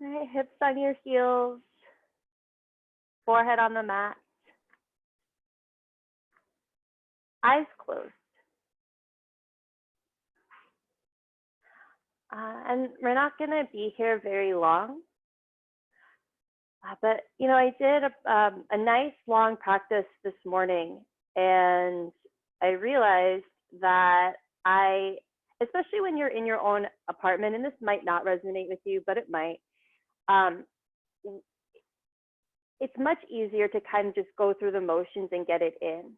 All right, hips on your heels, forehead on the mat, eyes closed. And we're not going to be here very long. But, you know, I did a nice long practice this morning, and I realized that especially when you're in your own apartment, and this might not resonate with you, but it might, it's much easier to kind of just go through the motions and get it in.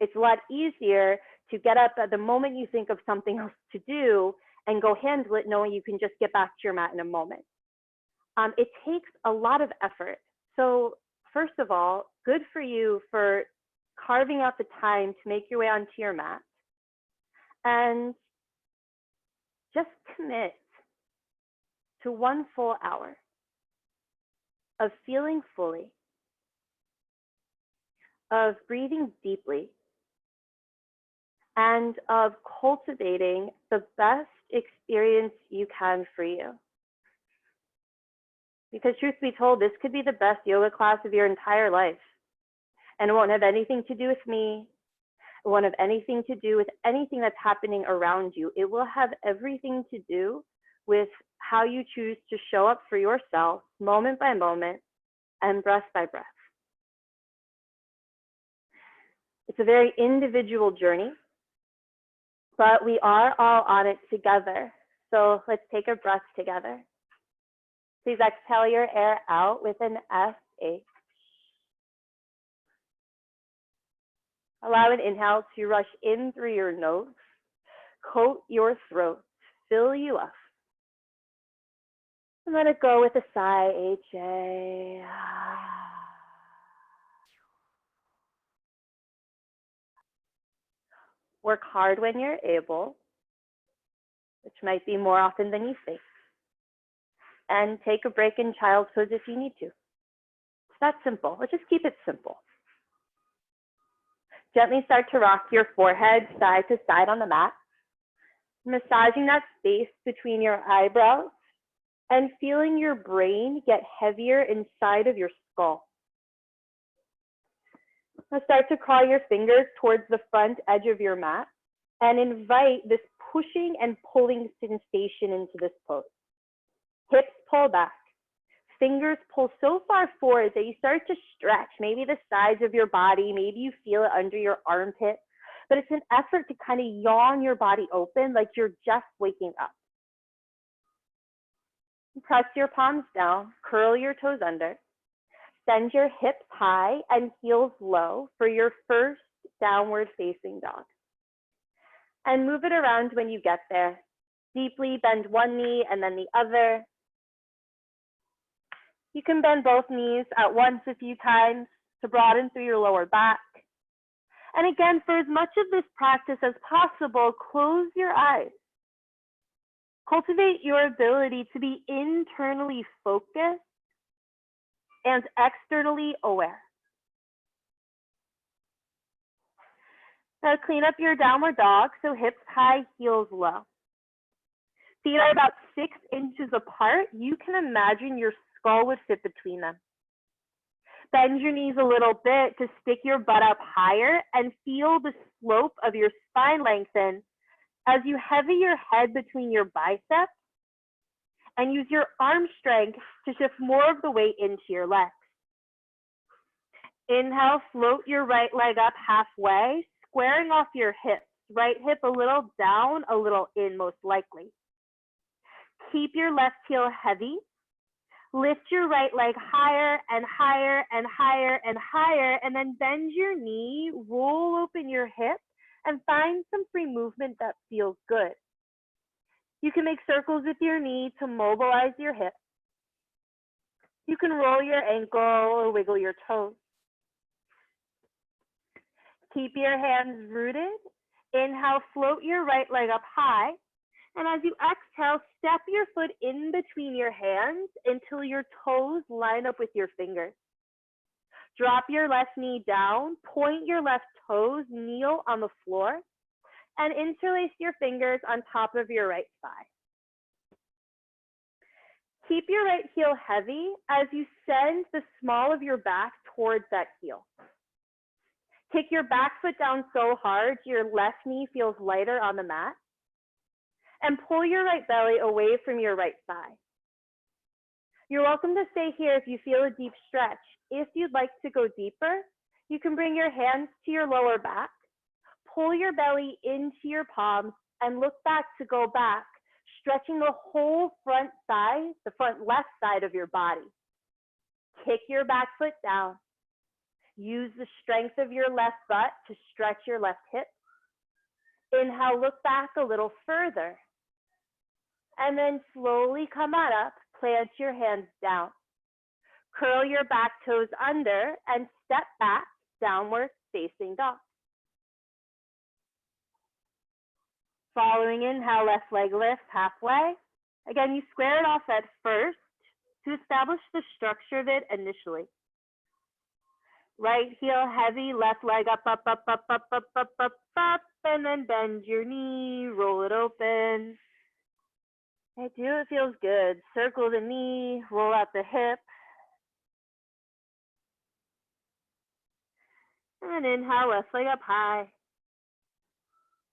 It's a lot easier to get up at the moment you think of something else to do and go handle it, knowing you can just get back to your mat in a moment. It takes a lot of effort. So first of all, good for you for carving out the time to make your way onto your mat. And just commit to 1 full hour of feeling fully, of breathing deeply, and of cultivating the best experience you can for you. Because truth be told, this could be the best yoga class of your entire life. And it won't have anything to do with me. It won't have anything to do with anything that's happening around you. It will have everything to do with how you choose to show up for yourself, moment by moment, and breath by breath. It's a very individual journey, but we are all on it together. So let's take a breath together. Please exhale your air out with an SH. Allow an inhale to rush in through your nose, coat your throat, fill you up. And let it go with a sigh, HA. Work hard when you're able, which might be more often than you think. And take a break in child's pose if you need to. It's that simple. Let's just keep it simple. Gently start to rock your forehead side to side on the mat, massaging that space between your eyebrows and feeling your brain get heavier inside of your skull. Now start to crawl your fingers towards the front edge of your mat and invite this pushing and pulling sensation into this pose. Hips pull back. Fingers pull so far forward that you start to stretch, maybe the sides of your body, maybe you feel it under your armpit, but it's an effort to kind of yawn your body open like you're just waking up. Press your palms down, curl your toes under, send your hips high and heels low for your first downward facing dog. And move it around when you get there. Deeply bend one knee and then the other. You can bend both knees at once a few times to broaden through your lower back. And again, for as much of this practice as possible, close your eyes. Cultivate your ability to be internally focused and externally aware. Now clean up your downward dog, so hips high, heels low. Feet are about 6 inches apart. You can imagine your skull would fit between them. Bend your knees a little bit to stick your butt up higher and feel the slope of your spine lengthen as you heavy your head between your biceps and use your arm strength to shift more of the weight into your legs. Inhale, float your right leg up halfway, squaring off your hips. Right hip a little down, a little in most likely. Keep your left heel heavy. Lift your right leg higher and higher and higher and higher, and then bend your knee, roll open your hip, and find some free movement that feels good. You can make circles with your knee to mobilize your hip. You can roll your ankle or wiggle your toes. Keep your hands rooted. Inhale, float your right leg up high. And as you exhale, step your foot in between your hands until your toes line up with your fingers. Drop your left knee down, point your left toes, kneel on the floor, and interlace your fingers on top of your right thigh. Keep your right heel heavy as you send the small of your back towards that heel. Kick your back foot down so hard your left knee feels lighter on the mat. And pull your right belly away from your right thigh. You're welcome to stay here if you feel a deep stretch. If you'd like to go deeper, you can bring your hands to your lower back, pull your belly into your palms, and look back to go back, stretching the whole front thigh, the front left side of your body. Kick your back foot down. Use the strength of your left butt to stretch your left hip. Inhale, look back a little further. And then slowly come on up, plant your hands down. Curl your back toes under and step back, downward facing dog. Following inhale, left leg lifts halfway. Again, you square it off at first to establish the structure of it initially. Right heel heavy, left leg up, up, up, up, up, up, up, up, up, and then bend your knee, roll it open. Okay, do it feels good. Circle the knee, roll out the hip. And inhale, left leg up high.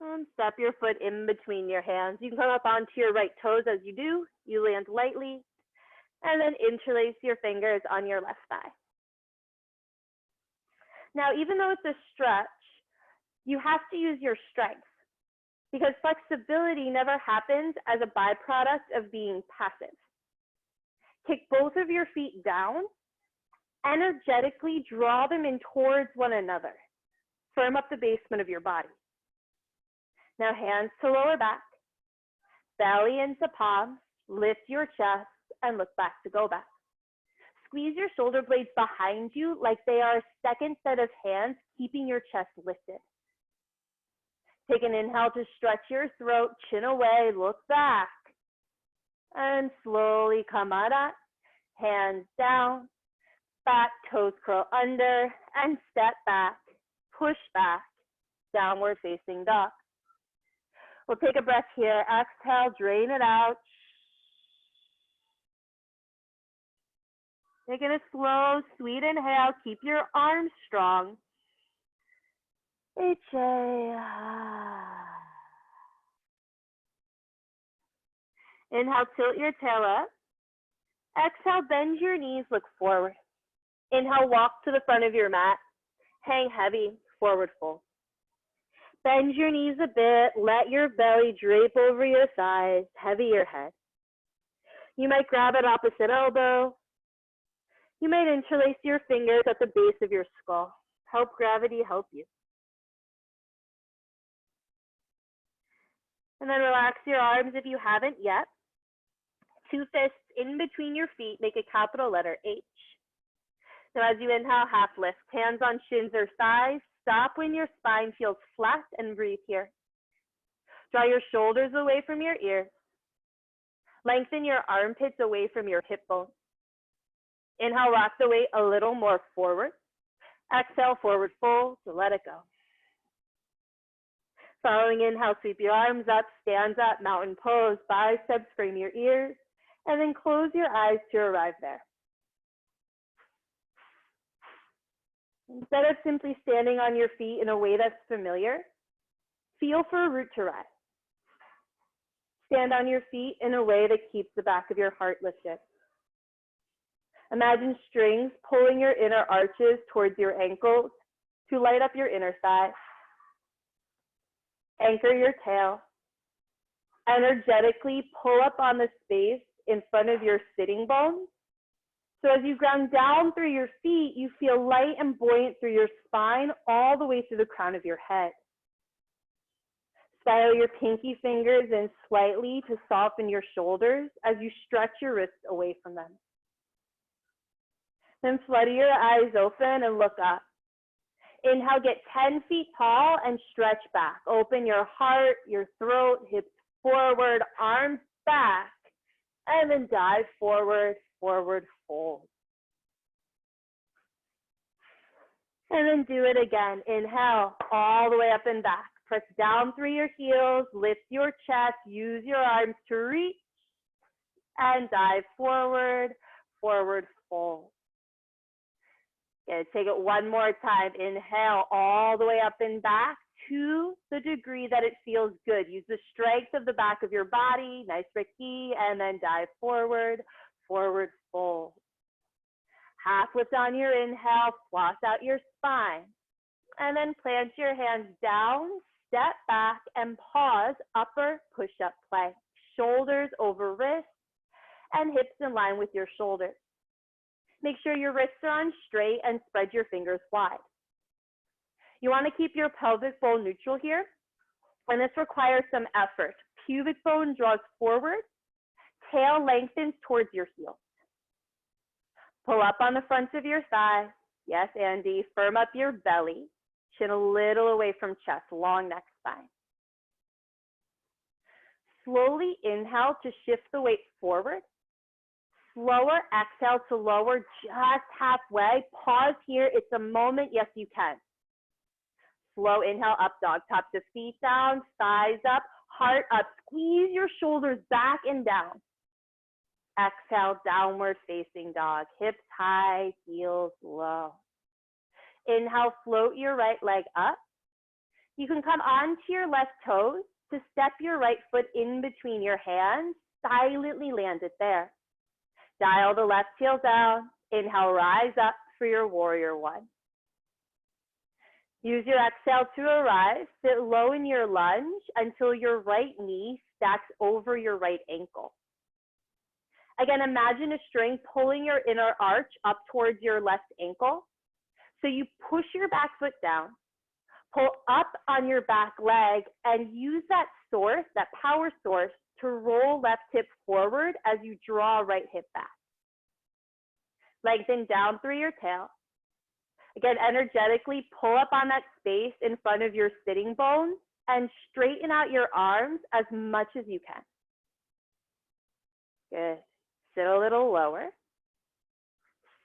And step your foot in between your hands. You can come up onto your right toes as you do. You land lightly. And then interlace your fingers on your left thigh. Now, even though it's a stretch, you have to use your strength because flexibility never happens as a byproduct of being passive. Kick both of your feet down, energetically draw them in towards one another. Firm up the basement of your body. Now hands to lower back, belly into palms, lift your chest and look back to go back. Squeeze your shoulder blades behind you like they are a second set of hands keeping your chest lifted. Take an inhale to stretch your throat, chin away, look back. And slowly come out up, hands down, back toes curl under, and step back, push back, downward facing dog. We'll take a breath here. Exhale, drain it out. Taking a slow, sweet inhale. Keep your arms strong. Inhale, tilt your tail up. Exhale, bend your knees, look forward. Inhale, walk to the front of your mat. Hang heavy, forward fold. Bend your knees a bit. Let your belly drape over your thighs. Heavy your head. You might grab at opposite elbow. You might interlace your fingers at the base of your skull. Help gravity help you. And then relax your arms if you haven't yet. Two fists in between your feet, make a capital letter H. Now as you inhale, half lift, hands on shins or thighs. Stop when your spine feels flat and breathe here. Draw your shoulders away from your ears. Lengthen your armpits away from your hip bones. Inhale, rock the weight a little more forward. Exhale, forward fold to let it go. Following inhale, sweep your arms up, stand up, mountain pose, biceps frame your ears, and then close your eyes to arrive there. Instead of simply standing on your feet in a way that's familiar, feel for a root to rise. Stand on your feet in a way that keeps the back of your heart lifted. Imagine strings pulling your inner arches towards your ankles to light up your inner thigh. Anchor your tail. Energetically pull up on the space in front of your sitting bones. So as you ground down through your feet, you feel light and buoyant through your spine all the way to the crown of your head. Spiral your pinky fingers in slightly to soften your shoulders as you stretch your wrists away from them. Then flutter your eyes open and look up. Inhale, get 10 feet tall and stretch back. Open your heart, your throat, hips forward, arms back, and then dive forward, forward fold. And then do it again. Inhale, all the way up and back. Press down through your heels, lift your chest, use your arms to reach, and dive forward, forward fold. Okay, take it one more time. Inhale all the way up and back to the degree that it feels good. Use the strength of the back of your body, nice Ricky, and then dive forward, forward fold. Half lift on your inhale, floss out your spine, and then plant your hands down, step back, and pause, upper push-up plank. Shoulders over wrists and hips in line with your shoulders. Make sure your wrists are on straight and spread your fingers wide. You want to keep your pelvic bone neutral here, and this requires some effort. Pubic bone draws forward, tail lengthens towards your heels. Pull up on the front of your thigh. Yes, Andy, firm up your belly, chin a little away from chest, long neck spine. Slowly inhale to shift the weight forward. Slower exhale to lower just halfway. Pause here. It's a moment. Yes, you can. Slow inhale, up dog. Top the feet down, thighs up, heart up. Squeeze your shoulders back and down. Exhale, downward facing dog. Hips high, heels low. Inhale, float your right leg up. You can come onto your left toes to step your right foot in between your hands. Silently land it there. Dial the left heel down. Inhale, rise up for your warrior one. Use your exhale to arise. Sit low in your lunge until your right knee stacks over your right ankle. Again, imagine a string pulling your inner arch up towards your left ankle. So you push your back foot down, pull up on your back leg, and use that source, that power source, to roll left hip forward as you draw right hip back. Lengthen down through your tail. Again, energetically pull up on that space in front of your sitting bones and straighten out your arms as much as you can. Good. Sit a little lower.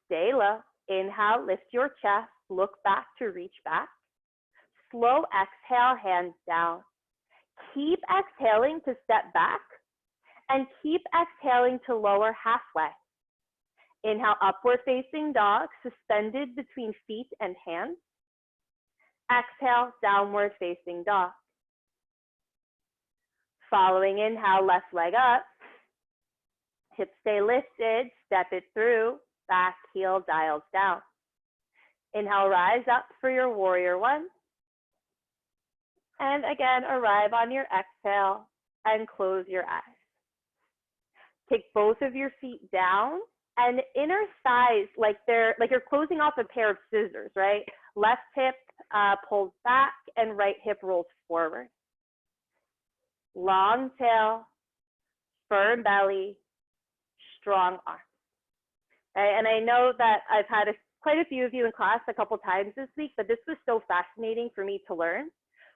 Stay low. Inhale, lift your chest, look back to reach back. Slow exhale, hands down. Keep exhaling to step back and keep exhaling to lower halfway. Inhale, upward facing dog, suspended between feet and hands. Exhale, downward facing dog. Following inhale, left leg up. Hips stay lifted, step it through, back heel dials down. Inhale, rise up for your warrior one. And again, arrive on your exhale and close your eyes. Take both of your feet down and inner thighs like you're closing off a pair of scissors, right? Left hip pulls back and right hip rolls forward. Long tail, firm belly, strong arms. Right? And I know that I've had quite a few of you in class a couple times this week, but this was so fascinating for me to learn,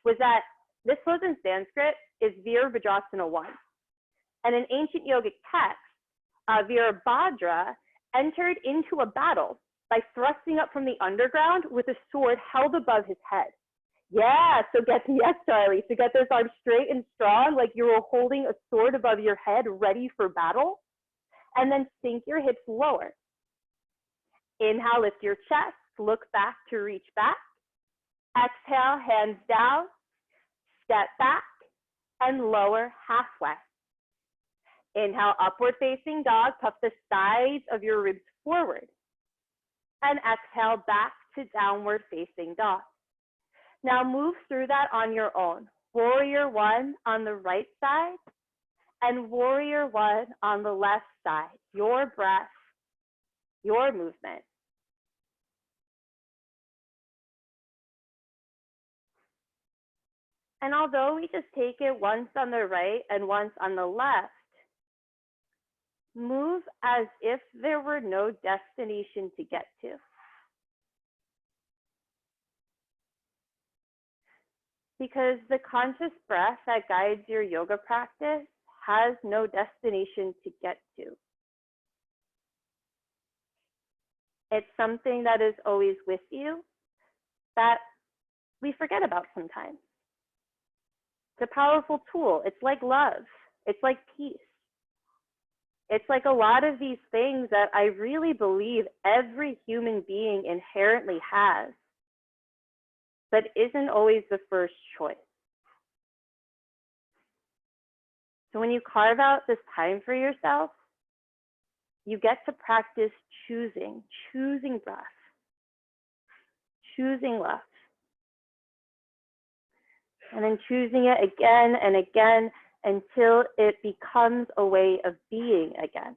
was that this pose in Sanskrit is Virabhadrasana 1. And in ancient yogic texts, Virabhadra entered into a battle by thrusting up from the underground with a sword held above his head. Yeah, so yes, Charlie, so get this arm straight and strong, like you were holding a sword above your head, ready for battle. And then sink your hips lower. Inhale, lift your chest, look back to reach back. Exhale, hands down, step back, and lower halfway. Inhale, upward facing dog, puff the sides of your ribs forward. And exhale, back to downward facing dog. Now move through that on your own. Warrior one on the right side and warrior one on the left side. Your breath, your movement. And although we just take it once on the right and once on the left, move as if there were no destination to get to. Because the conscious breath that guides your yoga practice has no destination to get to. It's something that is always with you that we forget about sometimes. It's a powerful tool. It's like love. It's like peace. It's like a lot of these things that I really believe every human being inherently has, but isn't always the first choice. So when you carve out this time for yourself, you get to practice choosing breath, choosing love, and then choosing it again and again until it becomes a way of being again.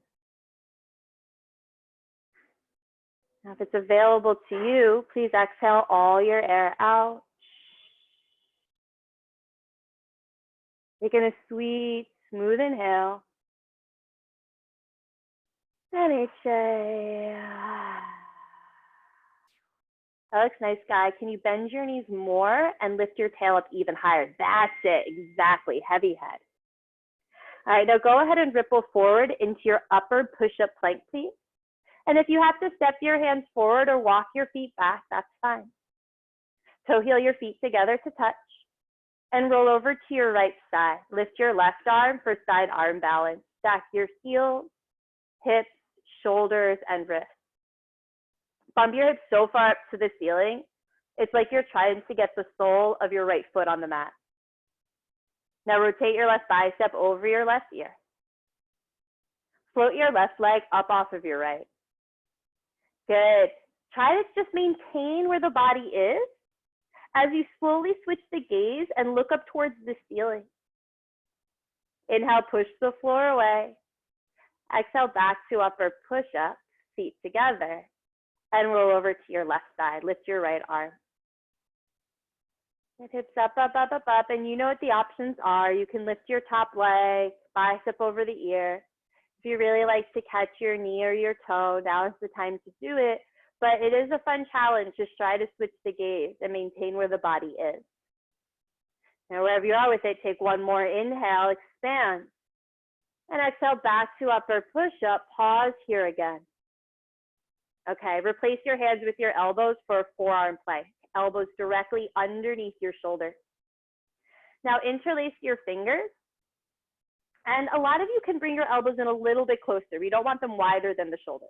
Now, if it's available to you, please exhale all your air out. Taking a sweet, smooth inhale. And exhale. That looks nice, guy. Can you bend your knees more and lift your tail up even higher? That's it, exactly, heavy head. All right, now go ahead and ripple forward into your upper push-up plank, please. And if you have to step your hands forward or walk your feet back, that's fine. Toe heel your feet together to touch and roll over to your right side. Lift your left arm for side arm balance. Stack your heels, hips, shoulders, and wrists. Bump your hips so far up to the ceiling, it's like you're trying to get the sole of your right foot on the mat. Now rotate your left bicep over your left ear. Float your left leg up off of your right. Good. Try to just maintain where the body is as you slowly switch the gaze and look up towards the ceiling. Inhale, push the floor away. Exhale, back to upper push-up, feet together, and roll over to your left side. Lift your right arm. Hips up, up, up, up, up, and you know what the options are. You can lift your top leg, bicep over the ear. If you really like to catch your knee or your toe, now is the time to do it. But it is a fun challenge. Just try to switch the gaze and maintain where the body is. Now, wherever you are with it, take one more inhale, expand. And exhale back to upper push-up. Pause here again. Okay, replace your hands with your elbows for a forearm plank. Elbows directly underneath your shoulders. Now interlace your fingers. And a lot of you can bring your elbows in a little bit closer. We don't want them wider than the shoulders.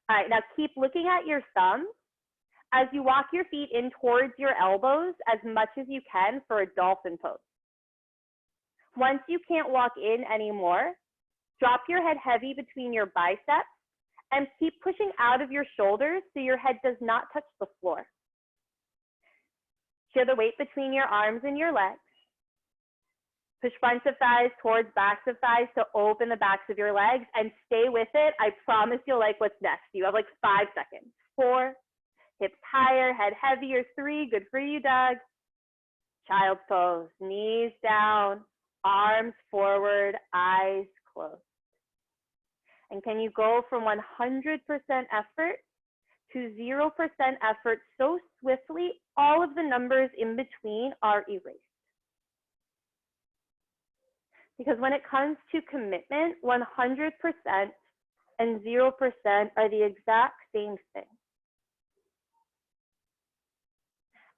All right, now keep looking at your thumbs as you walk your feet in towards your elbows as much as you can for a dolphin pose. Once you can't walk in anymore, drop your head heavy between your biceps and keep pushing out of your shoulders so your head does not touch the floor. Share the weight between your arms and your legs. Push fronts of thighs towards backs of thighs to open the backs of your legs and stay with it. I promise you'll like what's next. You have like 5 seconds. 4, hips higher, head heavier. 3, good for you, Doug. Child's pose, knees down, arms forward, eyes closed. And can you go from 100% effort to 0% effort so swiftly, all of the numbers in between are erased? Because when it comes to commitment, 100% and 0% are the exact same thing.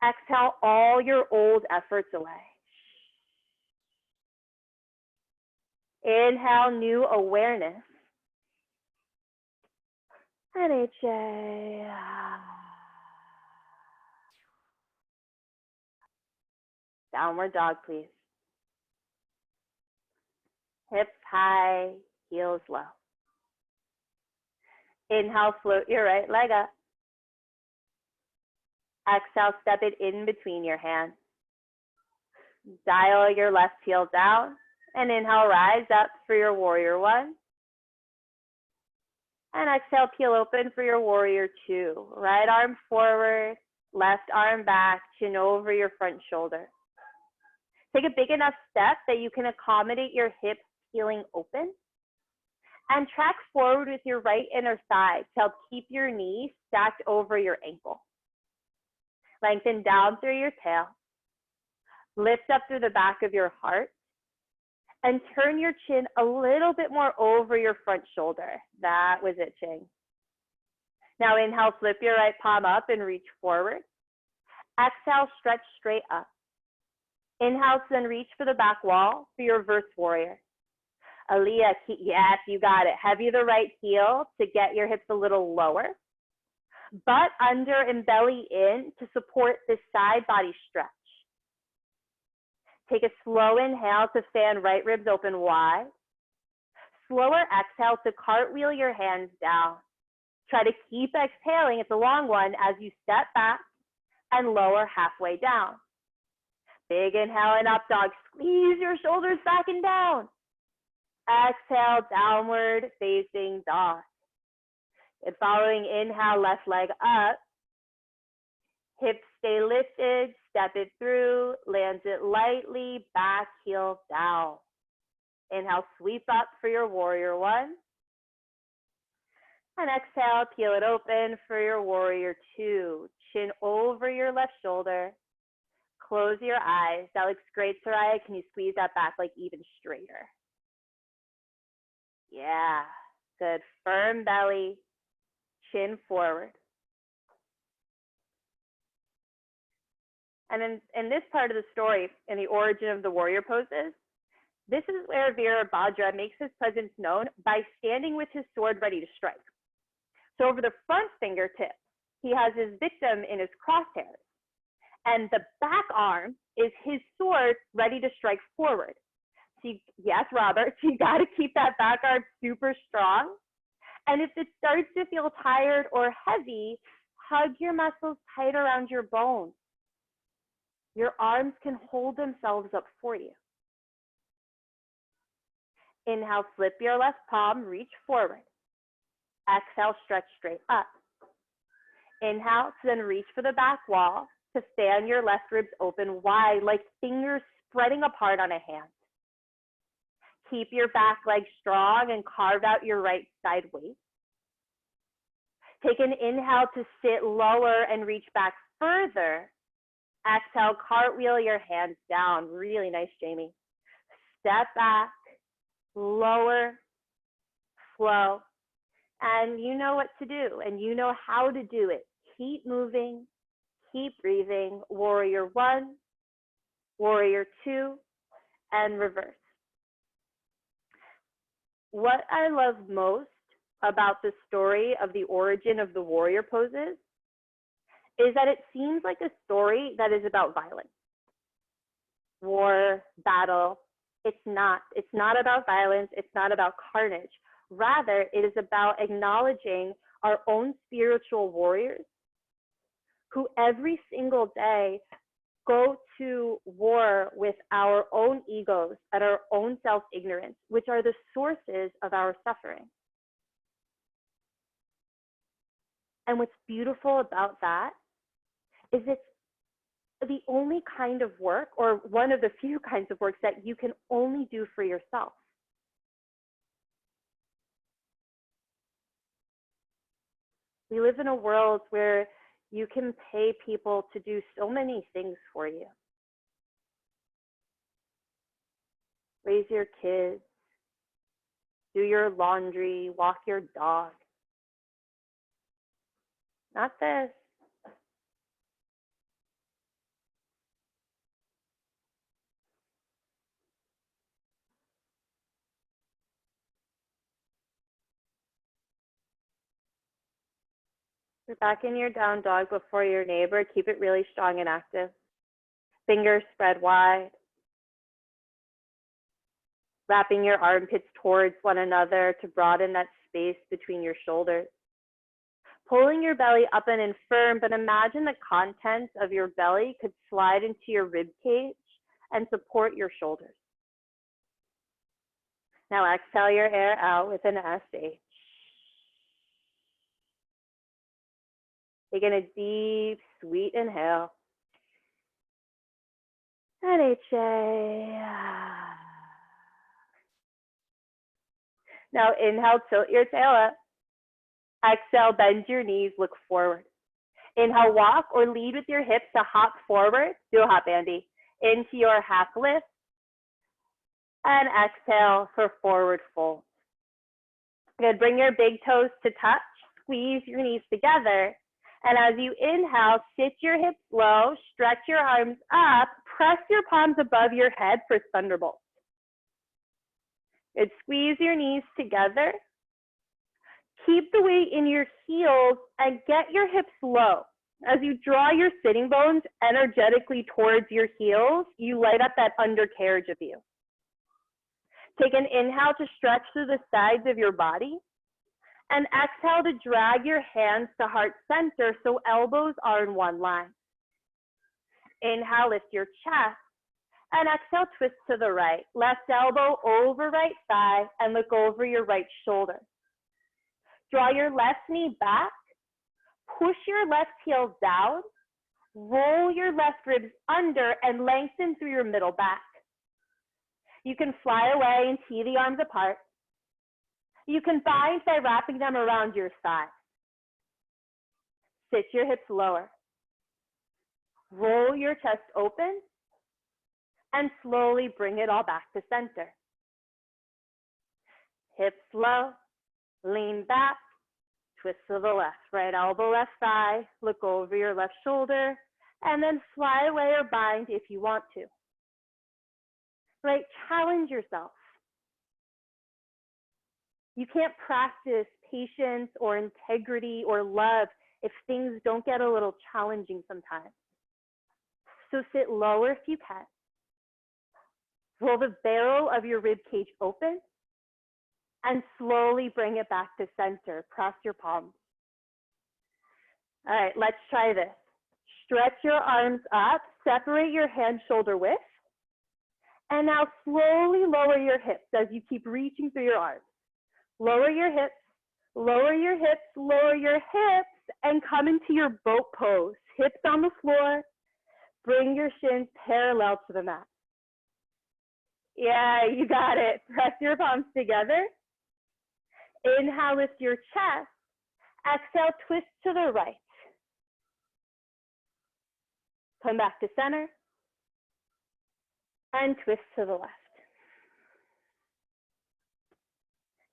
Exhale all your old efforts away. Inhale new awareness. And exhale. Downward dog, please. Hips high, heels low. Inhale, float your right leg up. Exhale, step it in between your hands. Dial your left heel down. And inhale, rise up for your warrior 1. And exhale, peel open for your warrior 2. Right arm forward, left arm back, chin over your front shoulder. Take a big enough step that you can accommodate your hips peeling open. And track forward with your right inner thigh to help keep your knee stacked over your ankle. Lengthen down through your tail. Lift up through the back of your heart. And turn your chin a little bit more over your front shoulder. That was it, Ching. Now inhale, flip your right palm up and reach forward. Exhale, stretch straight up. Inhale, then reach for the back wall for your reverse warrior. Aliyah, yes, you got it. Heavy the right heel to get your hips a little lower. Butt under and belly in to support this side body stretch. Take a slow inhale to fan right ribs open wide. Slower exhale to cartwheel your hands down. Try to keep exhaling, it's a long one, as you step back and lower halfway down. Big inhale and up dog. Squeeze your shoulders back and down. Exhale, downward facing dog. And following inhale, left leg up. Hips stay lifted, step it through, lands it lightly, back heel down. Inhale, sweep up for your warrior one. And exhale, peel it open for your warrior two. Chin over your left shoulder. Close your eyes. That looks great, Soraya. Can you squeeze that back like even straighter? Yeah, good. Firm belly, chin forward. And then in this part of the story, in the origin of the warrior poses, this is where Virabhadra makes his presence known by standing with his sword ready to strike. So over the front fingertip, he has his victim in his crosshairs. And the back arm is his sword ready to strike forward. So yes, Robert, you got to keep that back arm super strong. And if it starts to feel tired or heavy, hug your muscles tight around your bones. Your arms can hold themselves up for you. Inhale, flip your left palm, reach forward. Exhale, stretch straight up. Inhale, to then reach for the back wall to fan your left ribs open wide, like fingers spreading apart on a hand. Keep your back leg strong and carve out your right side waist. Take an inhale to sit lower and reach back further. Exhale, cartwheel your hands down. Really nice, Jamie. Step back, lower, slow. And you know what to do, and you know how to do it. Keep moving, keep breathing. Warrior one, warrior two, and reverse. What I love most about the story of the origin of the warrior poses is that it seems like a story that is about violence, war, battle. It's not about violence. It's not about carnage. Rather, it is about acknowledging our own spiritual warriors who every single day go to war with our own egos and our own self-ignorance, which are the sources of our suffering. And what's beautiful about that is it's the only kind of work, or one of the few kinds of work, that you can only do for yourself. We live in a world where you can pay people to do so many things for you. Raise your kids, do your laundry, walk your dog. Not this. You're back in your down dog before your neighbor. Keep it really strong and active. Fingers spread wide. Wrapping your armpits towards one another to broaden that space between your shoulders. Pulling your belly up and in firm, but imagine the contents of your belly could slide into your rib cage and support your shoulders. Now exhale your air out with an SH. Taking a deep, sweet inhale. And HA. Now inhale, tilt your tail up. Exhale, bend your knees, look forward. Inhale, walk or lead with your hips to hop forward. Do a hop, Andy. Into your half lift. And exhale for forward fold. Good, bring your big toes to touch. Squeeze your knees together. And as you inhale, sit your hips low, stretch your arms up, press your palms above your head for thunderbolt. Good. Squeeze your knees together. Keep the weight in your heels and get your hips low. As you draw your sitting bones energetically towards your heels, you light up that undercarriage of you. Take an inhale to stretch through the sides of your body, and exhale to drag your hands to heart center so elbows are in one line. Inhale, lift your chest, and exhale, twist to the right. Left elbow over right thigh and look over your right shoulder. Draw your left knee back, push your left heel down, roll your left ribs under and lengthen through your middle back. You can fly away and tee the arms apart. You can bind by wrapping them around your thigh. Sit your hips lower. Roll your chest open and slowly bring it all back to center. Hips low, lean back, twist to the left, right elbow, left thigh, look over your left shoulder, and then fly away or bind if you want to. Right, challenge yourself. You can't practice patience or integrity or love if things don't get a little challenging sometimes. So sit lower if you can. Roll the barrel of your rib cage open and slowly bring it back to center. Cross your palms. All right, let's try this. Stretch your arms up, separate your hands shoulder width, and now slowly lower your hips as you keep reaching through your arms. Lower your hips, lower your hips, lower your hips, and come into your boat pose. Hips on the floor, bring your shins parallel to the mat. Yeah, you got it. Press your palms together. Inhale, lift your chest. Exhale, twist to the right. Come back to center. And twist to the left.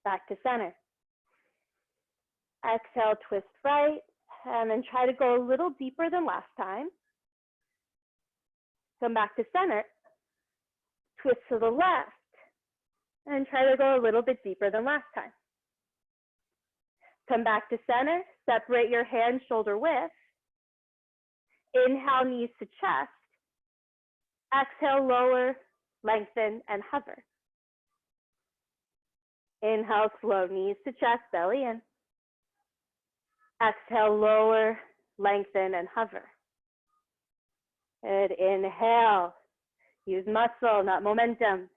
Back to center. Exhale, twist right. And then try to go a little deeper than last time. Come back to center. Twist to the left. And try to go a little bit deeper than last time. Come back to center. Separate your hands shoulder width. Inhale, knees to chest. Exhale, lower, lengthen, and hover. Inhale, slow, knees to chest, belly in. Exhale, lower, lengthen, and hover. Good. Inhale. Use muscle, not momentum.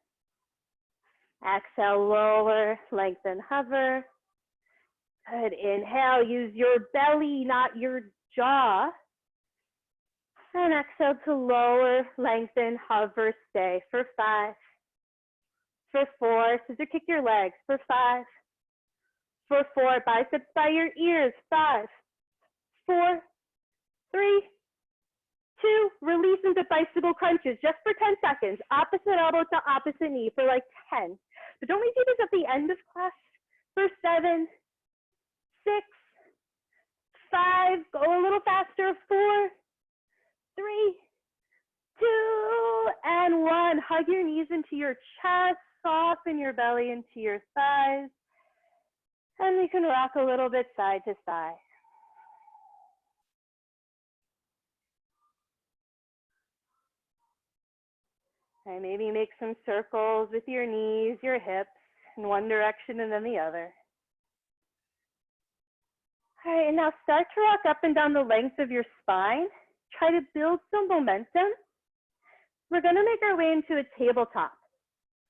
Exhale, lower, lengthen, hover. Good. Inhale, use your belly, not your jaw. And exhale to lower, lengthen, hover, stay for 5. For 4, scissor kick your legs. For 5. For 4, biceps by your ears. 5, 4, 3, 2, release into bicycle crunches just for 10 seconds. Opposite elbow to opposite knee for like 10. But don't we do this at the end of class? For 7, 6, 5, go a little faster. 4, 3, 2, and 1. Hug your knees into your chest, soften your belly into your thighs, and we can rock a little bit side to side. And maybe make some circles with your knees, your hips, in one direction and then the other. All right, and now start to rock up and down the length of your spine. Try to build some momentum. We're gonna make our way into a tabletop.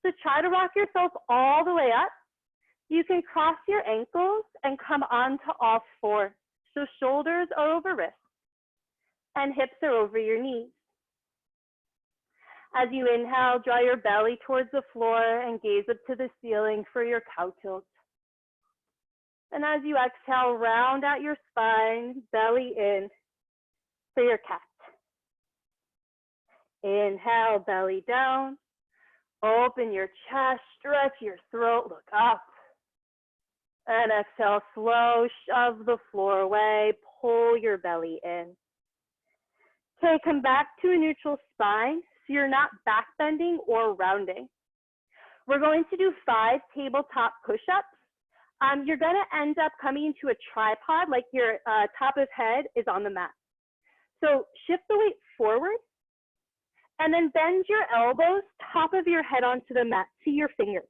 So try to rock yourself all the way up. You can cross your ankles and come onto all 4. So shoulders are over wrists and hips are over your knees. As you inhale, draw your belly towards the floor and gaze up to the ceiling for your cow tilt. And as you exhale, round out your spine, belly in for your cat. Inhale, belly down. Open your chest, stretch your throat, look up. And exhale, slow, shove the floor away, pull your belly in. Okay, come back to a neutral spine so you're not back bending or rounding. We're going to do 5 tabletop push-ups. You're going to end up coming into a tripod, like your top of head is on the mat. So shift the weight forward and then bend your elbows, top of your head onto the mat, see your fingers.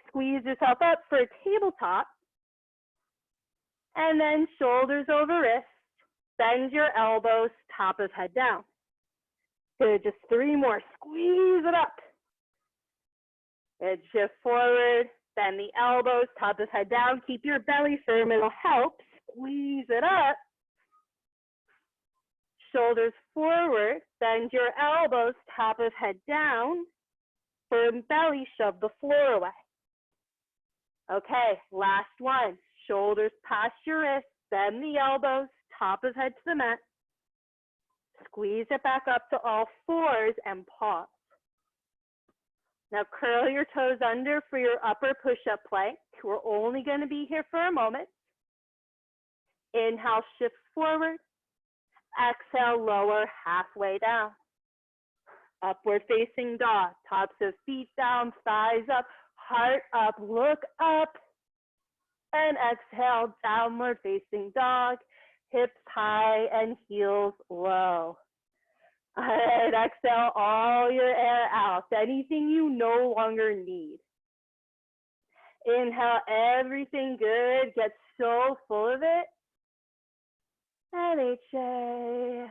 Squeeze yourself up for a tabletop and then shoulders over wrists, bend your elbows, top of head down. Good, just 3 more, squeeze it up. Good, shift forward, bend the elbows, top of head down, keep your belly firm, it'll help, squeeze it up. Shoulders forward, bend your elbows, top of head down, firm belly, shove the floor away. Okay, last one, shoulders past your wrists, bend the elbows, top of head to the mat. Squeeze it back up to all 4s and pause. Now curl your toes under for your upper push-up plank. We're only going to be here for a moment. Inhale, shift forward. Exhale, lower halfway down. Upward facing dog. Tops of feet down, thighs up, heart up, look up. And exhale, downward facing dog. Hips high and heels low. All right, exhale all your air out. Anything you no longer need. Inhale everything good. Get so full of it. And HA.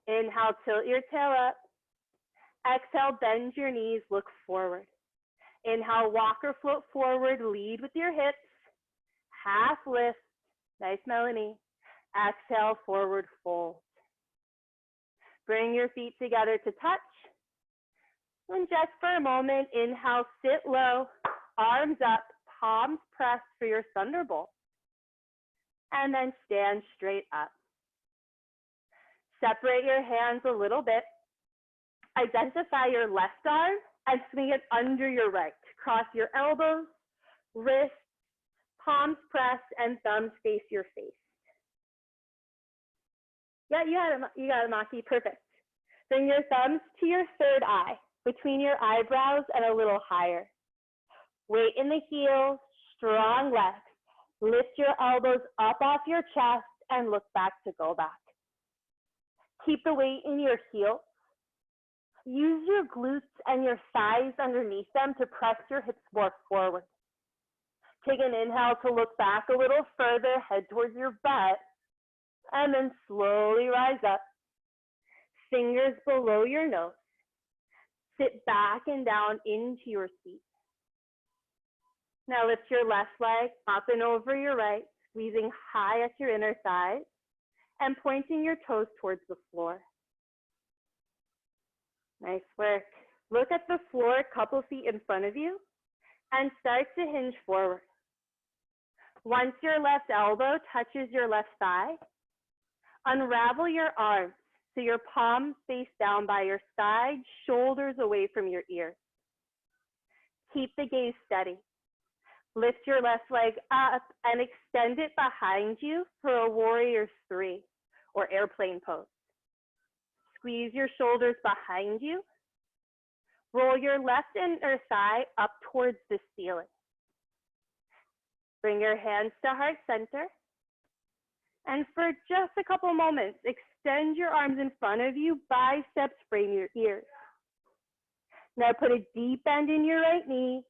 Inhale, tilt your tail up. Exhale, bend your knees, look forward. Inhale, walk or float forward, lead with your hips. Half lift, nice Melanie. Exhale, forward fold. Bring your feet together to touch. And just for a moment, inhale, sit low, arms up, palms pressed for your thunderbolt. And then stand straight up. Separate your hands a little bit. Identify your left arm and swing it under your right. Cross your elbows, wrists, palms pressed, and thumbs face your face. Yeah, you got it, Maki, perfect. Bring your thumbs to your third eye, between your eyebrows and a little higher. Weight in the heels, strong legs. Lift your elbows up off your chest and look back to go back. Keep the weight in your heels. Use your glutes and your thighs underneath them to press your hips more forward. Take an inhale to look back a little further, head towards your butt, and then slowly rise up. Fingers below your nose. Sit back and down into your seat. Now lift your left leg up and over your right, squeezing high at your inner thigh and pointing your toes towards the floor. Nice work. Look at the floor, a couple feet in front of you, and start to hinge forward. Once your left elbow touches your left thigh, unravel your arms so your palms face down by your side, shoulders away from your ears. Keep the gaze steady. Lift your left leg up and extend it behind you for a warrior 3 or airplane pose. Squeeze your shoulders behind you. Roll your left inner thigh up towards the ceiling. Bring your hands to heart center. And for just a couple moments, extend your arms in front of you, biceps frame your ears. Now put a deep bend in your right knee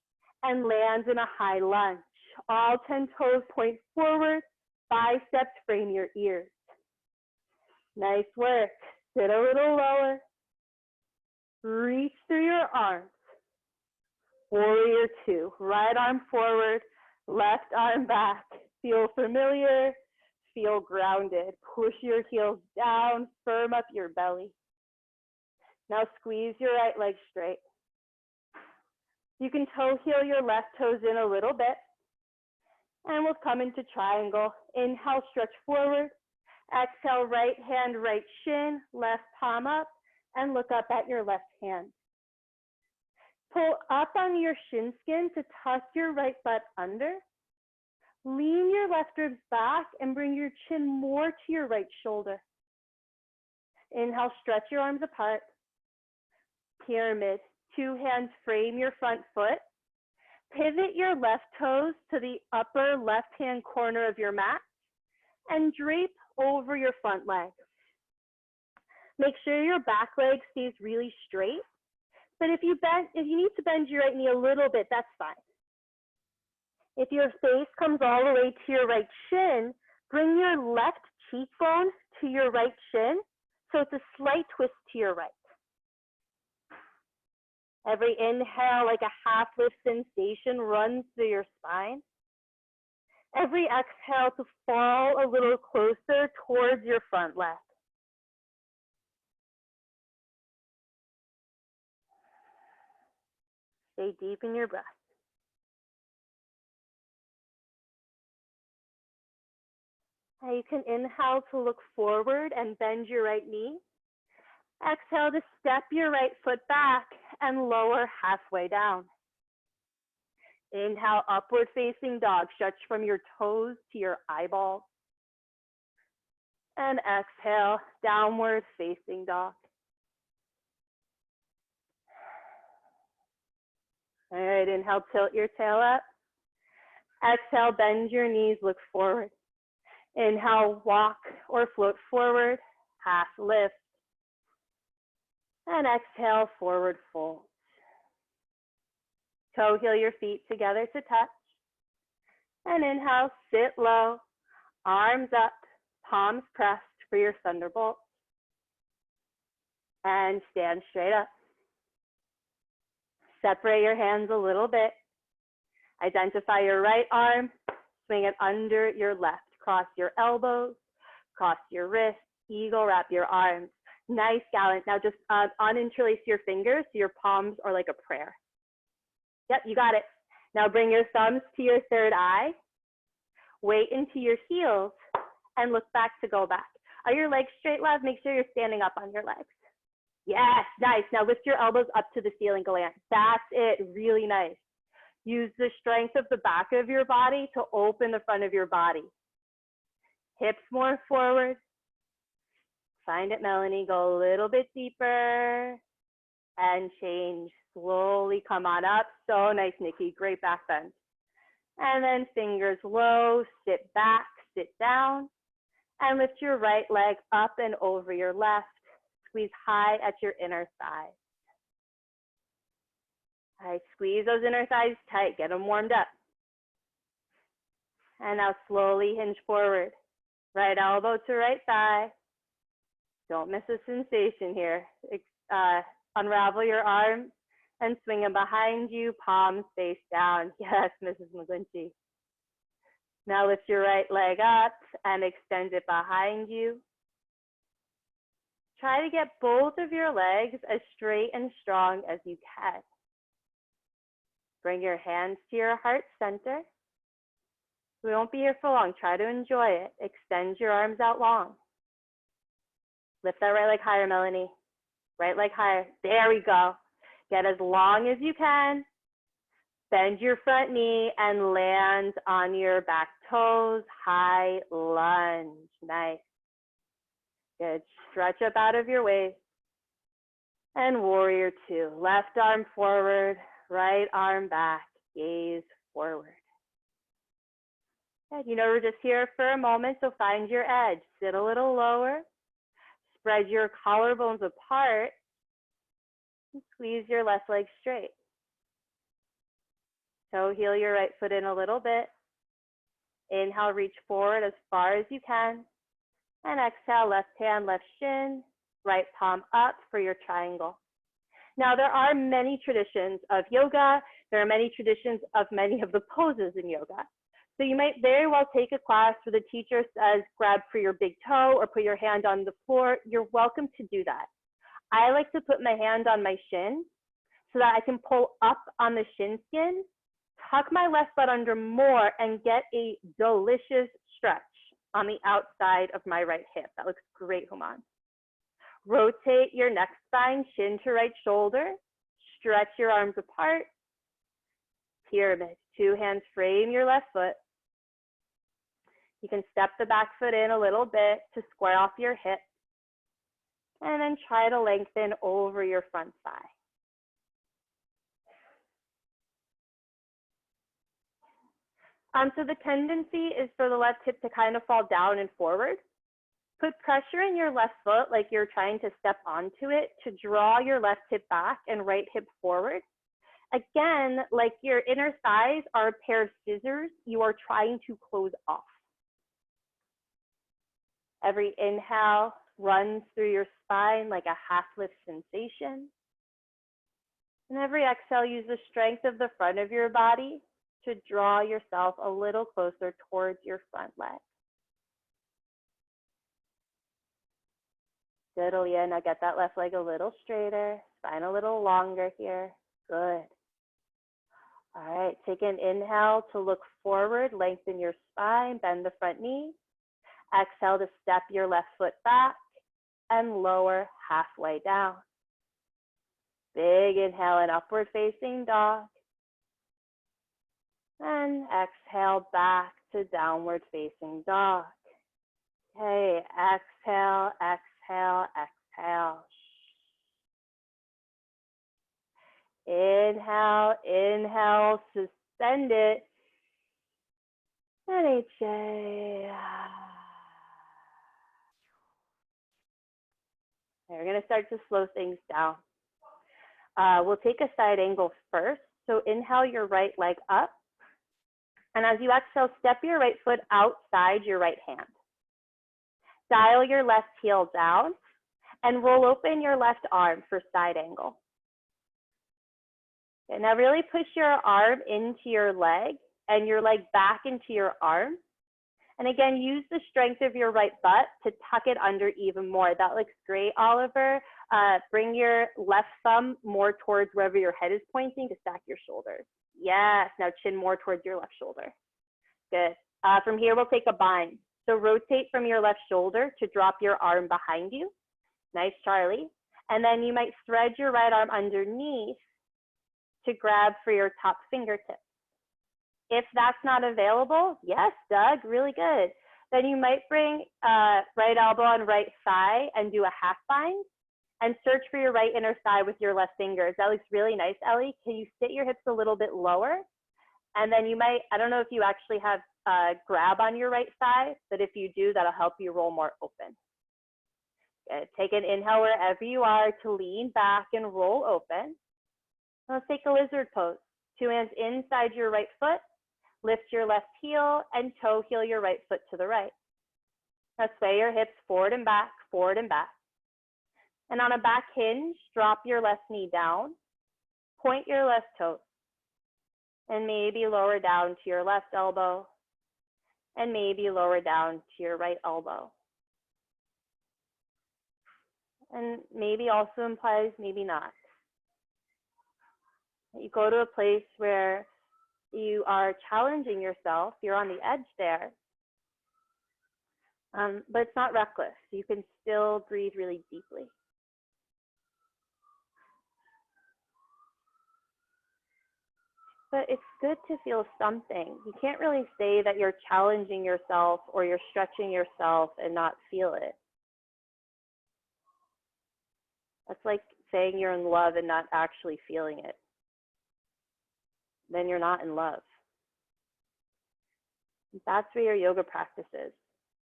and land in a high lunge. All 10 toes point forward, biceps frame your ears. Nice work. Sit a little lower. Reach through your arms. Warrior 2, right arm forward, left arm back. Feel familiar, feel grounded. Push your heels down, firm up your belly. Now squeeze your right leg straight. You can toe heel your left toes in a little bit. And we'll come into triangle. Inhale, stretch forward. Exhale, right hand, right shin, left palm up, and look up at your left hand. Pull up on your shin skin to tuck your right butt under. Lean your left ribs back and bring your chin more to your right shoulder. Inhale, stretch your arms apart. pyramid. 2 hands frame your front foot. Pivot your left toes to the upper left-hand corner of your mat and drape over your front leg. Make sure your back leg stays really straight, but if you need to bend your right knee a little bit, that's fine. If your face comes all the way to your right shin, bring your left cheekbone to your right shin, so it's a slight twist to your right. Every inhale, like a half lift sensation, runs through your spine. Every exhale to fall a little closer towards your front leg. Stay deep in your breath. Now you can inhale to look forward and bend your right knee. Exhale to step your right foot back and lower halfway down. Inhale, upward facing dog. Stretch from your toes to your eyeballs. And exhale, downward facing dog. All right, inhale, tilt your tail up. Exhale, bend your knees, look forward. Inhale, walk or float forward, half lift. And exhale, forward fold. Toe heel your feet together to touch. And inhale, sit low, arms up, palms pressed for your thunderbolt. And stand straight up. Separate your hands a little bit. Identify your right arm, swing it under your left. Cross your elbows, cross your wrists, eagle wrap your arms. Nice, gallant. Now just uninterlace your fingers so your palms are like a prayer. Yep, you got it. Now bring your thumbs to your third eye. Weight into your heels and look back to go back. Are your legs straight, love? Make sure you're standing up on your legs. Yes, nice. Now lift your elbows up to the ceiling, Alena. That's it, really nice. Use the strength of the back of your body to open the front of your body. Hips more forward. Find it, Melanie. Go a little bit deeper and change. Slowly come on up. So nice, Nikki. Great back bend. And then fingers low, sit back, sit down, and lift your right leg up and over your left. Squeeze high at your inner thigh. All right, squeeze those inner thighs tight. Get them warmed up. And now slowly hinge forward. Right elbow to right thigh. Don't miss a sensation here. Unravel your arms and swing them behind you, palms face down. Yes, Mrs. McGlinchey. Now lift your right leg up and extend it behind you. Try to get both of your legs as straight and strong as you can. Bring your hands to your heart center. We won't be here for long. Try to enjoy it. Extend your arms out long. Lift that right leg higher, Melanie. Right leg higher. There we go. Get as long as you can. Bend your front knee and land on your back toes. High lunge. Nice. Good. Stretch up out of your waist. And warrior two. Left arm forward, right arm back. Gaze forward. Good. You know, we're just here for a moment, so find your edge. Sit a little lower. Spread your collarbones apart. And squeeze your left leg straight. Toe heel your right foot in a little bit. Inhale, reach forward as far as you can. And exhale, left hand, left shin, right palm up for your triangle. Now, there are many traditions of yoga. There are many traditions of many of the poses in yoga. So you might very well take a class where the teacher says, grab for your big toe or put your hand on the floor. You're welcome to do that. I like to put my hand on my shin so that I can pull up on the shin skin, tuck my left butt under more, and get a delicious stretch on the outside of my right hip. That looks great, Human. Rotate your neck spine, shin to right shoulder. Stretch your arms apart. Pyramid. 2 hands frame your left foot. You can step the back foot in a little bit to square off your hip. And then try to lengthen over your front thigh. So the tendency is for the left hip to kind of fall down and forward. Put pressure in your left foot like you're trying to step onto it to draw your left hip back and right hip forward. Again, like your inner thighs are a pair of scissors you are trying to close off. Every inhale runs through your spine like a half lift sensation. And every exhale, use the strength of the front of your body to draw yourself a little closer towards your front leg. Good, Alena. Now get that left leg a little straighter, spine a little longer here. Good. All right, take an inhale to look forward, lengthen your spine, bend the front knee. Exhale to step your left foot back and lower halfway down. Big inhale and upward facing dog. And exhale back to downward facing dog. Okay, exhale, exhale, exhale. Inhale, inhale, suspend it. And exhale. We're going to start to slow things down. We'll take a side angle first. So inhale your right leg up. And as you exhale, step your right foot outside your right hand. Dial your left heel down and roll open your left arm for side angle. Okay, now really push your arm into your leg and your leg back into your arm. And again, use the strength of your right butt to tuck it under even more. That looks great, Oliver. Bring your left thumb more towards wherever your head is pointing to stack your shoulders. Yes, now chin more towards your left shoulder. Good. From here, we'll take a bind. So rotate from your left shoulder to drop your arm behind you. Nice, Charlie. And then you might thread your right arm underneath to grab for your top fingertips. If that's not available, yes, Doug, really good. Then you might bring right elbow on right thigh and do a half bind and search for your right inner thigh with your left fingers. That looks really nice, Ellie. Can you sit your hips a little bit lower? And then you might, I don't know if you actually have grab on your right thigh, but if you do, that'll help you roll more open. Good. Take an inhale wherever you are to lean back and roll open. Let's take a lizard pose. 2 hands inside your right foot. Lift your left heel and toe heel your right foot to the right. Now sway your hips forward and back, forward and back. And on a back hinge, drop your left knee down, point your left toe, and maybe lower down to your left elbow, and maybe lower down to your right elbow. And maybe also implies maybe not. You go to a place where you are challenging yourself, you're on the edge there, but it's not reckless. You can still breathe really deeply. But it's good to feel something. You can't really say that you're challenging yourself or you're stretching yourself and not feel it. That's like saying you're in love and not actually feeling it. Then you're not in love. That's where your yoga practice is.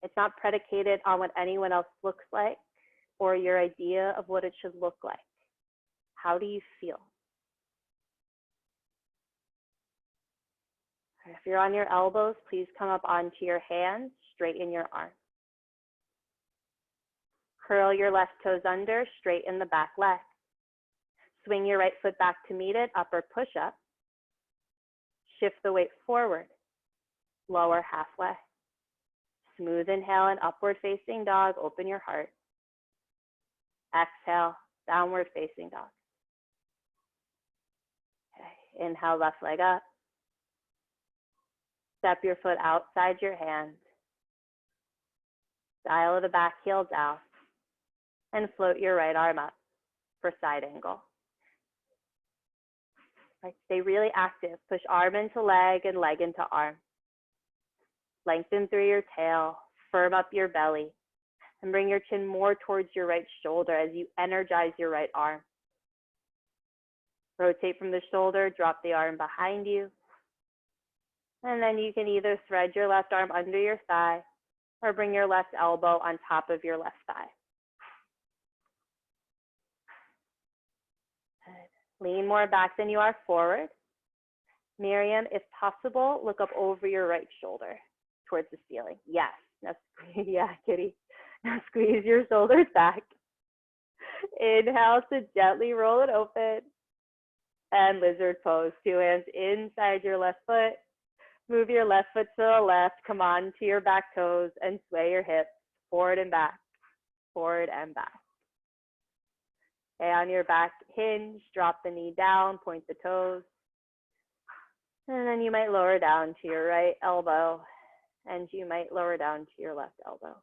It's not predicated on what anyone else looks like or your idea of what it should look like. How do you feel? If you're on your elbows, please come up onto your hands, straighten your arms. Curl your left toes under, straighten the back leg. Swing your right foot back to meet it, upper push up. Shift the weight forward, lower halfway. Smooth inhale and upward facing dog, open your heart. Exhale, downward facing dog. Okay. Inhale, left leg up. Step your foot outside your hand. Dial the back heel down and float your right arm up for side angle. Right, stay really active. Push arm into leg and leg into arm. Lengthen through your tail, firm up your belly, and bring your chin more towards your right shoulder as you energize your right arm. Rotate from the shoulder, drop the arm behind you. And then you can either thread your left arm under your thigh or bring your left elbow on top of your left thigh. Good. Lean more back than you are forward. Miriam, if possible, look up over your right shoulder towards the ceiling. Yes. Now squeeze, yeah, Kitty. Now squeeze your shoulders back. Inhale to gently roll it open. And lizard pose. 2 hands inside your left foot. Move your left foot to the left. Come on to your back toes and sway your hips forward and back, forward and back. Okay, on your back hinge, drop the knee down, point the toes. And then you might lower down to your right elbow, and you might lower down to your left elbow.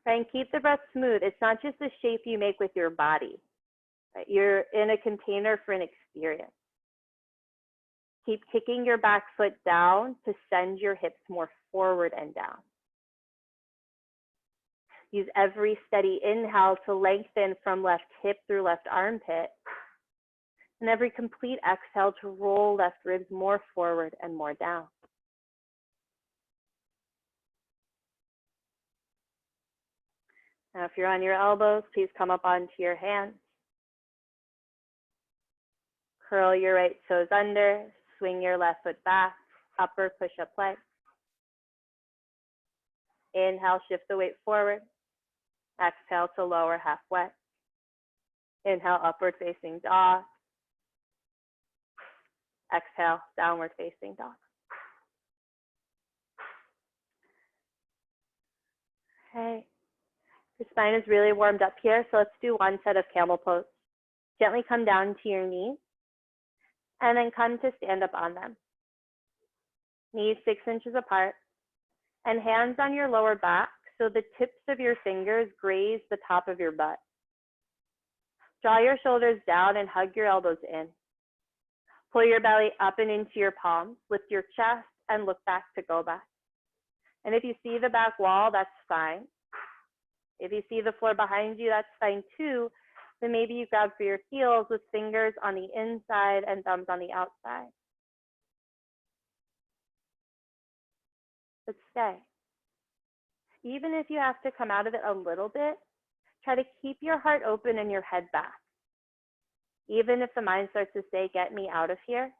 Right, and keep the breath smooth. It's not just the shape you make with your body. Right? You're in a container for an experience. Keep kicking your back foot down to send your hips more forward and down. Use every steady inhale to lengthen from left hip through left armpit. And every complete exhale to roll left ribs more forward and more down. Now, if you're on your elbows, please come up onto your hands. Curl your right toes under, swing your left foot back, upper push-up plank. Inhale, shift the weight forward. Exhale to lower halfway. Inhale, upward facing dog. Exhale, downward facing dog. Okay. Your spine is really warmed up here, so let's do one set of camel pose. Gently come down to your knees, and then come to stand up on them. Knees 6 inches apart, and hands on your lower back so the tips of your fingers graze the top of your butt. Draw your shoulders down and hug your elbows in. Pull your belly up and into your palms, lift your chest, and look back to go back. And if you see the back wall, that's fine. If you see the floor behind you, that's fine too. Then maybe you grab for your heels with fingers on the inside and thumbs on the outside. But stay. Even if you have to come out of it a little bit, try to keep your heart open and your head back. Even if the mind starts to say, get me out of here,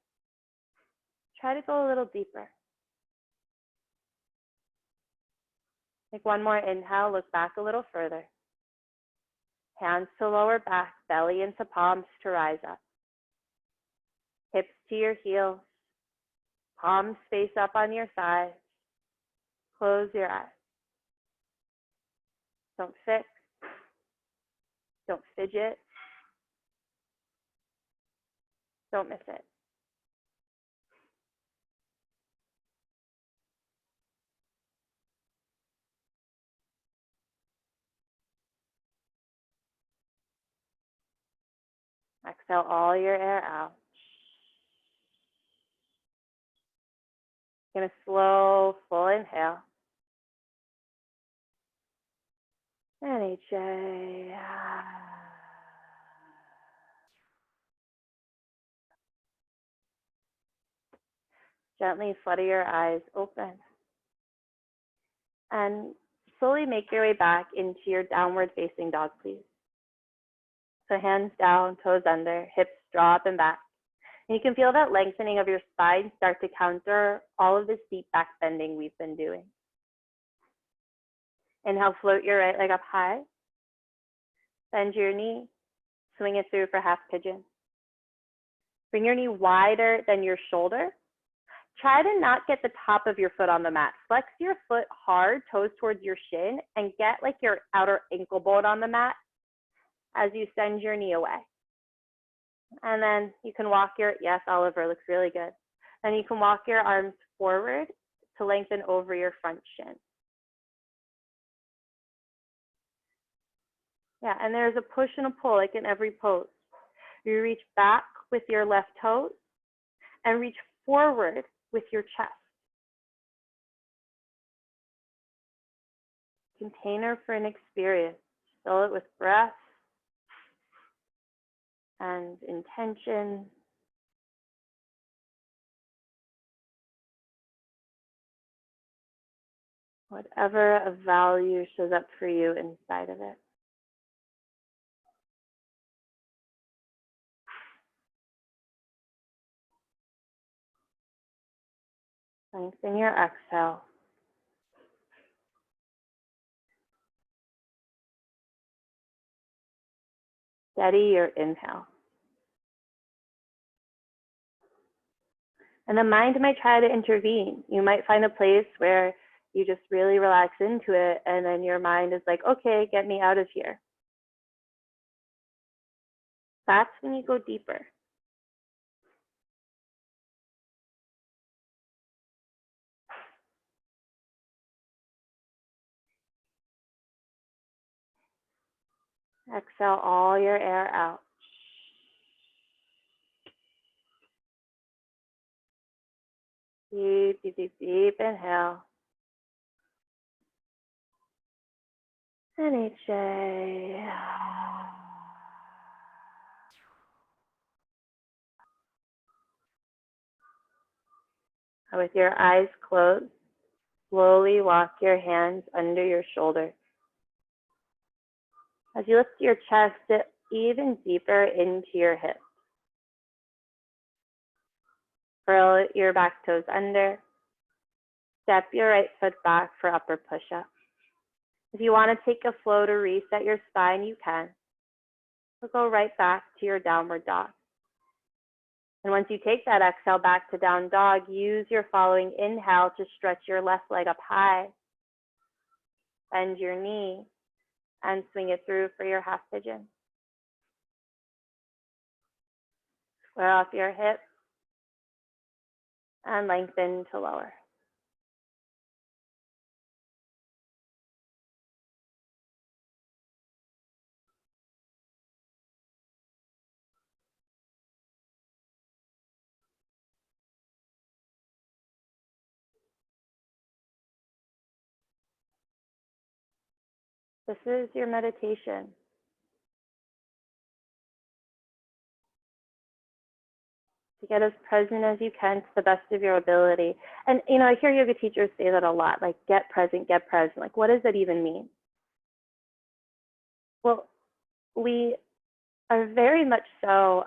try to go a little deeper. Take one more inhale, look back a little further. Hands to lower back, belly into palms to rise up. Hips to your heels, palms face up on your thighs. Close your eyes. Don't fix, don't fidget, don't miss it. Exhale all your air out. Gonna slow, full inhale. And HA. Gently flutter your eyes open. And slowly make your way back into your downward facing dog, please. So hands down, toes under, hips drop and back. And you can feel that lengthening of your spine start to counter all of this deep back bending we've been doing. Inhale, float your right leg up high. Bend your knee, swing it through for half pigeon. Bring your knee wider than your shoulder. Try to not get the top of your foot on the mat. Flex your foot hard, toes towards your shin, and get like your outer ankle bone on the mat as you send your knee away. And then you can walk your, yes, Oliver, looks really good. Then you can walk your arms forward to lengthen over your front shin. Yeah, and there's a push and a pull like in every pose. You reach back with your left toes and reach forward with your chest. Container for an experience. Fill it with breath and intention Whatever a value shows up for you inside of it. Lengthen your exhale. Steady your inhale. And the mind might try to intervene. You might find a place where you just really relax into it, and then your mind is like, okay, get me out of here. That's when you go deeper. Exhale all your air out. Deep, deep, deep, deep inhale. And HA. With your eyes closed, slowly walk your hands under your shoulders. As you lift your chest even deeper into your hips. Curl your back toes under. Step your right foot back for upper push-up. If you want to take a flow to reset your spine, you can. Or go right back to your downward dog. And once you take that exhale back to down dog, use your following inhale to stretch your left leg up high. Bend your knee and swing it through for your half pigeon. Square off your hips and lengthen to lower. This is your meditation. To get as present as you can to the best of your ability. And, I hear yoga teachers say that a lot, like get present, get present. Like, what does that even mean? Well, we are very much so,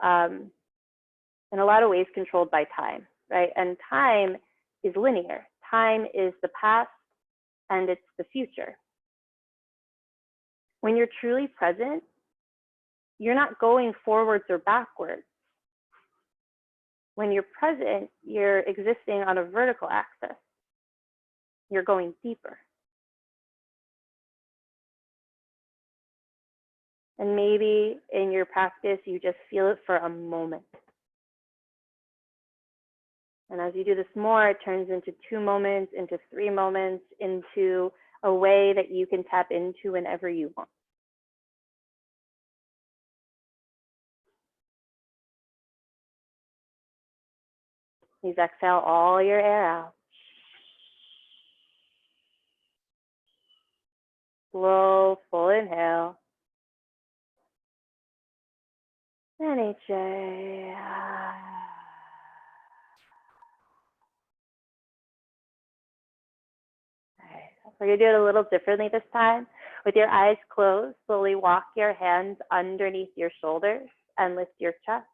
in a lot of ways, controlled by time, right? And time is linear. Time is the past and it's the future. When you're truly present, you're not going forwards or backwards. When you're present, you're existing on a vertical axis. You're going deeper. And maybe in your practice, you just feel it for a moment. And as you do this more, it turns into 2 moments, into 3 moments, into a way that you can tap into whenever you want. Please exhale all your air out. Slow, full inhale. And HA. We're going to do it a little differently this time. With your eyes closed, slowly walk your hands underneath your shoulders and lift your chest.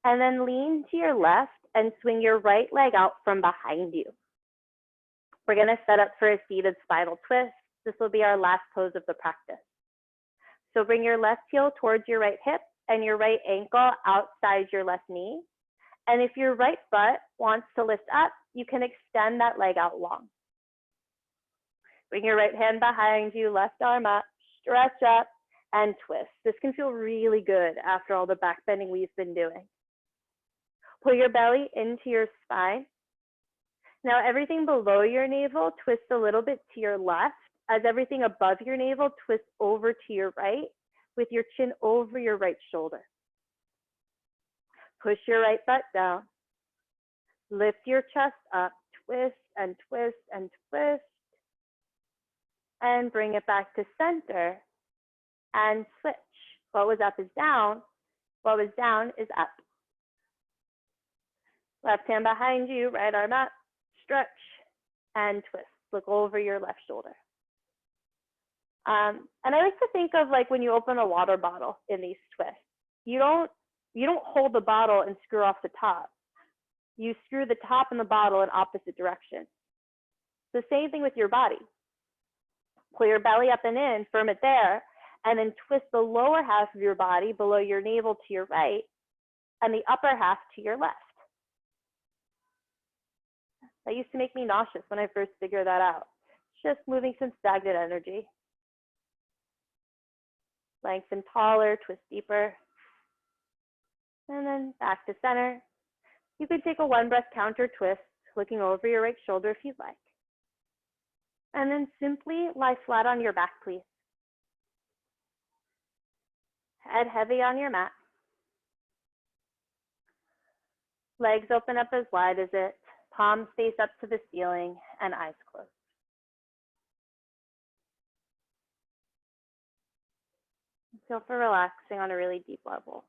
And then lean to your left and swing your right leg out from behind you. We're going to set up for a seated spinal twist. This will be our last pose of the practice. So bring your left heel towards your right hip and your right ankle outside your left knee. And if your right butt wants to lift up, you can extend that leg out long. Bring your right hand behind you, left arm up, stretch up, and twist. This can feel really good after all the back bending we've been doing. Pull your belly into your spine. Now everything below your navel twists a little bit to your left, as everything above your navel twists over to your right, with your chin over your right shoulder. Push your right butt down. Lift your chest up, twist and twist and twist. And bring it back to center and switch. What was up is down. What was down is up. Left hand behind you, right arm up, stretch and twist. look over your left shoulder. And I like to think of like when you open a water bottle in these twists, you don't hold the bottle and screw off the top. You screw the top and the bottle in opposite directions. The same thing with your body. Pull your belly up and in, firm it there, and then twist the lower half of your body below your navel to your right and the upper half to your left. That used to make me nauseous when I first figured that out. Just moving some stagnant energy. Lengthen taller, twist deeper. And then back to center. You can take a one breath counter twist, looking over your right shoulder if you'd like. And then simply lie flat on your back, please. Head heavy on your mat. Legs open up as wide as it. Palms face up to the ceiling and eyes closed. Feel for relaxing on a really deep level.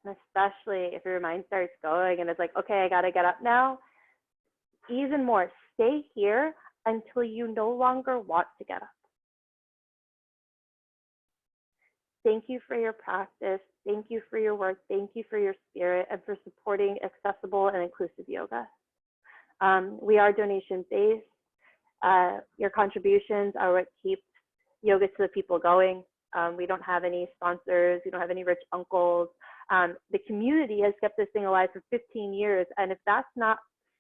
And especially if your mind starts going and it's like, okay, I gotta get up now. Even more, stay here until you no longer want to get up. Thank you for your practice. Thank you for your work. Thank you for your spirit and for supporting accessible and inclusive yoga. We are donation-based. Your contributions are what keeps yoga to the people going. We don't have any sponsors. We don't have any rich uncles. The community has kept this thing alive for 15 years. And if that's not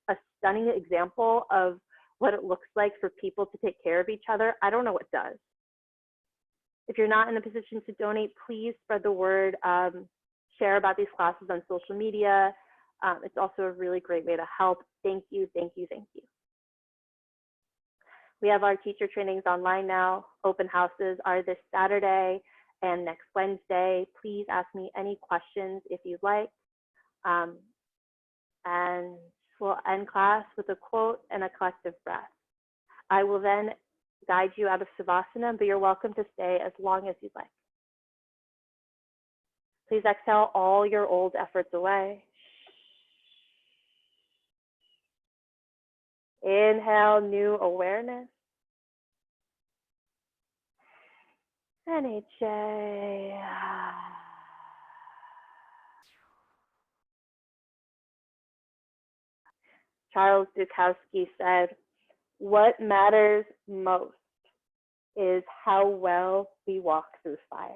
a stunning example of what it looks like for people to take care of each other, I don't know what does. If you're not in a position to donate, please spread the word, share about these classes on social media. It's also a really great way to help. Thank you, thank you, thank you. We have our teacher trainings online now. Open houses are this Saturday and next Wednesday. Please ask me any questions if you'd like. And we'll end class with a quote and a collective breath. I will then guide you out of Savasana, but you're welcome to stay as long as you'd like. Please exhale all your old efforts away. Inhale, new awareness. And HA. Charles Bukowski said, what matters most is how well we walk through fire.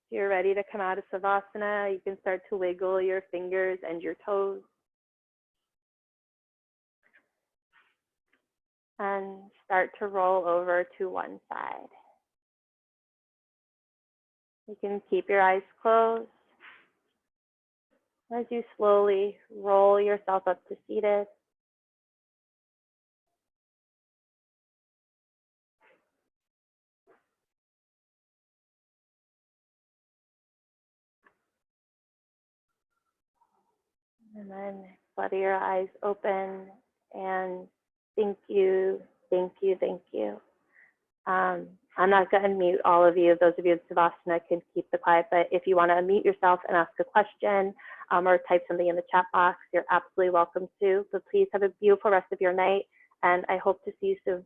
If you're ready to come out of Savasana, you can start to wiggle your fingers and your toes. And start to roll over to one side. You can keep your eyes closed as you slowly roll yourself up to seated. And then flutter your eyes open and thank you, thank you, thank you. I'm not going to unmute all of you. Those of you in Savasana can keep the quiet, but if you want to unmute yourself and ask a question or type something in the chat box, you're absolutely welcome to. But please have a beautiful rest of your night, and I hope to see you soon.